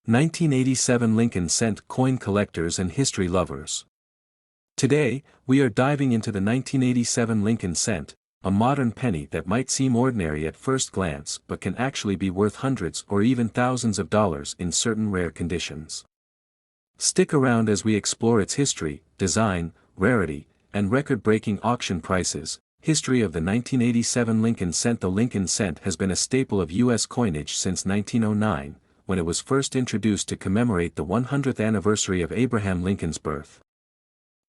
1987 Lincoln Cent coin collectors and history lovers. Today, we are diving into the 1987 Lincoln Cent, a modern penny that might seem ordinary at first glance but can actually be worth hundreds or even thousands of dollars in certain rare conditions. Stick around as we explore its history, design, rarity, and record-breaking auction prices. History of the 1987 Lincoln Cent. The Lincoln Cent has been a staple of U.S. coinage since 1909, when it was first introduced to commemorate the 100th anniversary of Abraham Lincoln's birth.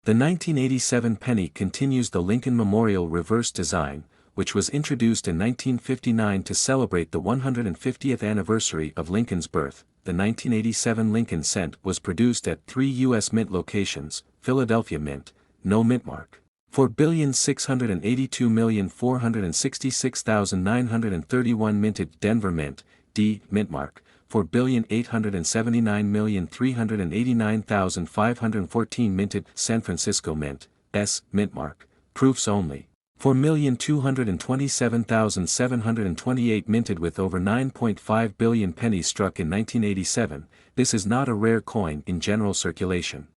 The 1987 penny continues the Lincoln Memorial reverse design, which was introduced in 1959 to celebrate the 150th anniversary of Lincoln's birth. The 1987 Lincoln Cent was produced at 3 U.S. Mint locations: Philadelphia Mint, no mint mark, 4,682,466,931; minted Denver Mint, D, mint mark, 4,879,389,514; minted San Francisco Mint, S, mint mark, proofs only, 4,227,728; minted with over 9.5 billion pennies struck in 1987. This is not a rare coin in general circulation.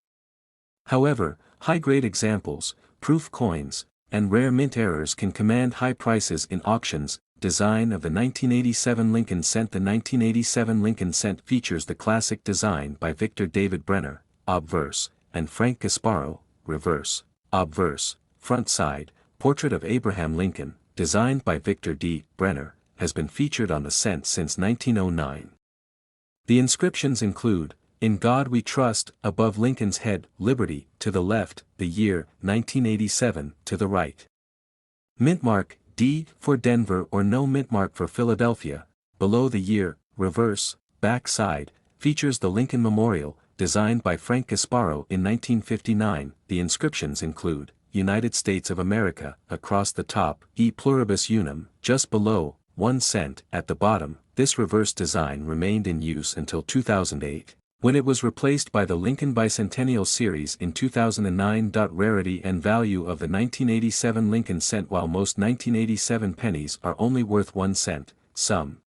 However, high-grade examples, proof coins, and rare mint errors can command high prices in auctions. Design of the 1987 Lincoln Cent. The 1987 Lincoln Cent features the classic design by Victor David Brenner, obverse, and Frank Gasparro, reverse, obverse, front side. Portrait of Abraham Lincoln, designed by Victor D. Brenner, has been featured on the cent since 1909. The inscriptions include, "In God We Trust," above Lincoln's head; "Liberty," to the left; the year, 1987, to the right. Mint mark, D, for Denver or no mint mark for Philadelphia, below the year; reverse, back side, features the Lincoln Memorial, designed by Frank Gasparro in 1959. The inscriptions include, "United States of America," across the top; "E pluribus unum," just below, 1 cent, at the bottom. This reverse design remained in use until 2008, when it was replaced by the Lincoln Bicentennial Series in 2009. Rarity and value of the 1987 Lincoln Cent. While most 1987 pennies are only worth 1 cent, some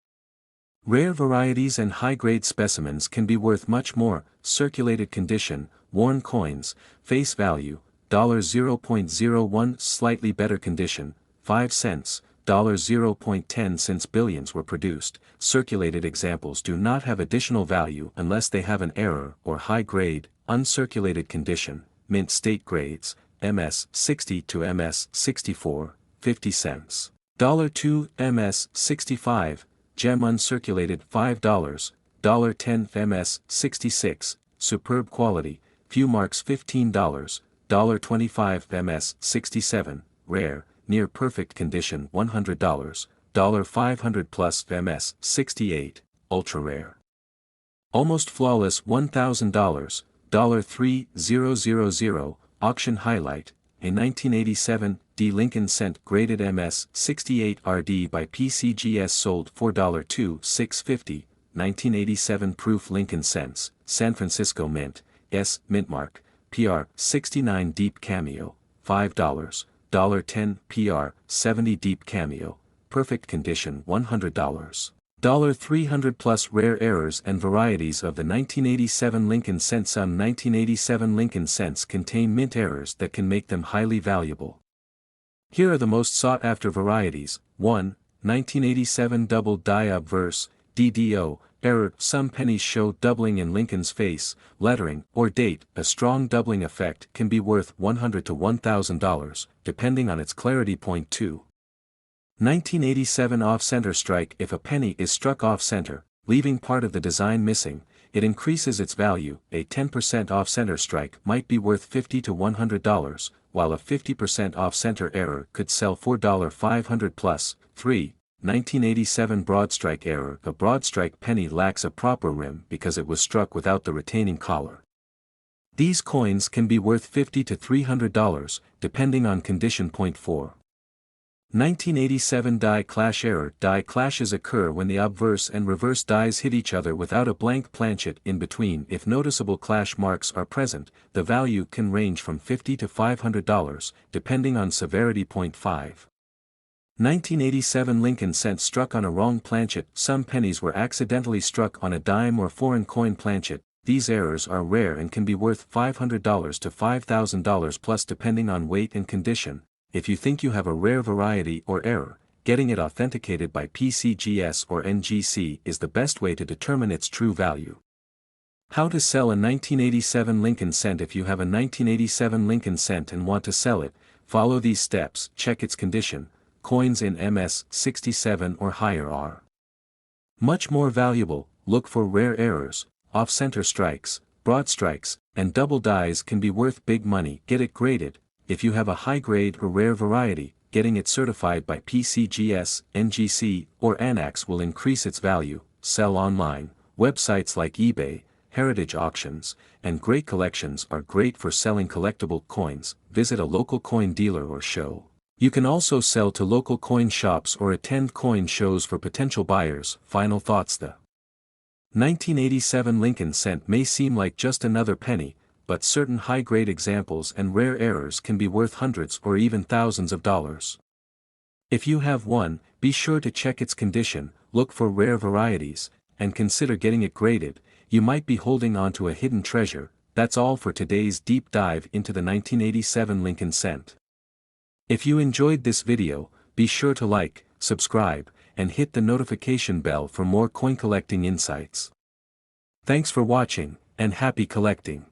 rare varieties and high-grade specimens can be worth much more. Circulated condition, worn coins, face value, $0.01; slightly better condition, 5 cents, $0.10. Since billions were produced, circulated examples do not have additional value unless they have an error or high grade. Uncirculated condition, mint state grades, MS 60 to MS 64, 50 cents. $2 MS 65, gem uncirculated $5, $10 MS 66, superb quality, few marks $15, $25 MS 67, rare, near perfect condition $100, $500 plus MS 68, ultra rare. Almost flawless $1,000, $3,000, auction highlight, a 1987 D Lincoln Cent graded MS 68 RD by PCGS, sold for $2,650, 1987 proof Lincoln Cents, San Francisco Mint, S, mint mark, PR 69 deep cameo, $5, $10 PR 70 deep cameo, perfect condition $100, $300 plus. Rare errors and varieties of the 1987 Lincoln Cent. Some 1987 Lincoln Cents contain mint errors that can make them highly valuable. Here are the most sought after varieties. 1. 1987 double die obverse, DDO, error. Some pennies show doubling in Lincoln's face, lettering, or date. A strong doubling effect can be worth $100 to $1,000, depending on its clarity. Point 2. 1987 off-center strike. If a penny is struck off-center, leaving part of the design missing, it increases its value. A 10% off-center strike might be worth $50 to $100, while a 50% off-center error could sell for $500 plus. 3. 1987 broad strike error. A broad strike penny lacks a proper rim because it was struck without the retaining collar. These coins can be worth $50 to $300, depending on condition. Point 4. 1987 die clash error. Die clashes occur when the obverse and reverse dies hit each other without a blank planchet in between. If noticeable clash marks are present, the value can range from $50 to $500, depending on severity. Point 5. 1987 Lincoln cent struck on a wrong planchet. Some pennies were accidentally struck on a dime or foreign coin planchet. These errors are rare and can be worth $500 to $5,000 plus depending on weight and condition. If you think you have a rare variety or error, getting it authenticated by PCGS or NGC is the best way to determine its true value. How to sell a 1987 Lincoln cent. If you have a 1987 Lincoln cent and want to sell it, follow these steps. Check its condition. Coins in MS 67 or higher are much more valuable. Look for rare errors, off-center strikes, broad strikes, and double dies can be worth big money. Get it graded. If you have a high-grade or rare variety, getting it certified by PCGS, NGC, or ANAX will increase its value. Sell online. Websites like eBay, Heritage Auctions, and Great Collections are great for selling collectible coins. Visit a local coin dealer or show. You can also sell to local coin shops or attend coin shows for potential buyers. Final thoughts. The 1987 Lincoln cent may seem like just another penny, but certain high-grade examples and rare errors can be worth hundreds or even thousands of dollars. If you have one, be sure to check its condition, look for rare varieties, and consider getting it graded. You might be holding on to a hidden treasure. That's all for today's deep dive into the 1987 Lincoln cent. If you enjoyed this video, be sure to like, subscribe, and hit the notification bell for more coin collecting insights. Thanks for watching, and happy collecting.